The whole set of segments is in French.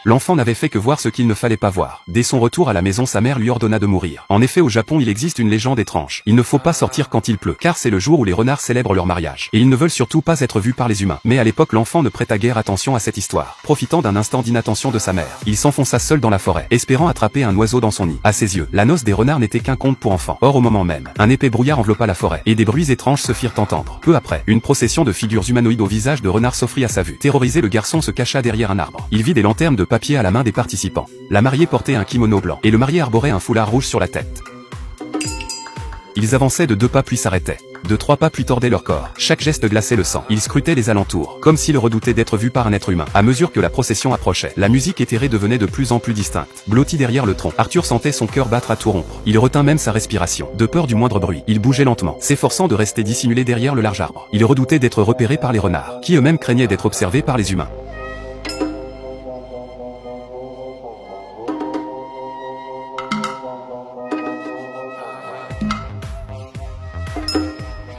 L'enfant n'avait fait que voir ce qu'il ne fallait pas voir. Dès son retour à la maison, sa mère lui ordonna de mourir. En effet, au Japon, il existe une légende étrange. Il ne faut pas sortir quand il pleut, car c'est le jour où les renards célèbrent leur mariage. Et ils ne veulent surtout pas être vus par les humains. Mais à l'époque, l'enfant ne prêta guère attention à cette histoire. Profitant d'un instant d'inattention de sa mère, il s'enfonça seul dans la forêt, espérant attraper un oiseau dans son nid. À ses yeux, la noce des renards n'était qu'un conte pour enfants. Or, au moment même, un épais brouillard enveloppa la forêt, et des bruits étranges se firent entendre. Peu après, une procession de figures humanoïdes au visage de renards s'offrit à sa vue. Terrorisé, le garçon se cacha derrière un arbre. Il vit des lanternes de papier à la main des participants. La mariée portait un kimono blanc, et le marié arborait un foulard rouge sur la tête. Ils avançaient de 2 pas puis s'arrêtaient. De 3 pas puis tordaient leur corps. Chaque geste glaçait le sang. Ils scrutaient les alentours, comme s'ils redoutaient d'être vus par un être humain. À mesure que la procession approchait, la musique éthérée devenait de plus en plus distincte. Blotti derrière le tronc, Arthur sentait son cœur battre à tout rompre. Il retint même sa respiration. De peur du moindre bruit, il bougeait lentement, s'efforçant de rester dissimulé derrière le large arbre. Il redoutait d'être repéré par les renards, qui eux-mêmes craignaient d'être observés par les humains.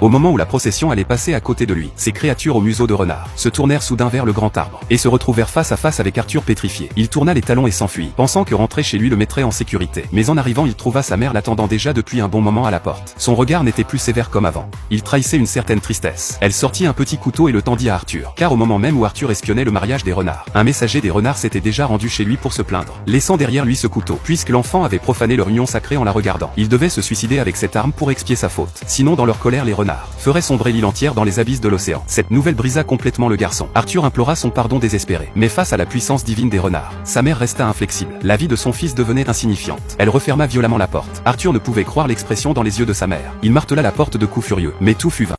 Au moment où la procession allait passer à côté de lui, ces créatures au museau de renard se tournèrent soudain vers le grand arbre, et se retrouvèrent face à face avec Arthur pétrifié. Il tourna les talons et s'enfuit, pensant que rentrer chez lui le mettrait en sécurité. Mais en arrivant, il trouva sa mère l'attendant déjà depuis un bon moment à la porte. Son regard n'était plus sévère comme avant. Il trahissait une certaine tristesse. Elle sortit un petit couteau et le tendit à Arthur, car au moment même où Arthur espionnait le mariage des renards, un messager des renards s'était déjà rendu chez lui pour se plaindre, laissant derrière lui ce couteau, puisque l'enfant avait profané leur union sacrée en la regardant. Il devait se suicider avec cette arme pour expier sa faute. Sinon, dans leur colère, les renards ferait sombrer l'île entière dans les abysses de l'océan. Cette nouvelle brisa complètement le garçon. Arthur implora son pardon désespéré. Mais face à la puissance divine des renards, sa mère resta inflexible. La vie de son fils devenait insignifiante. Elle referma violemment la porte. Arthur ne pouvait croire l'expression dans les yeux de sa mère. Il martela la porte de coups furieux, mais tout fut vain.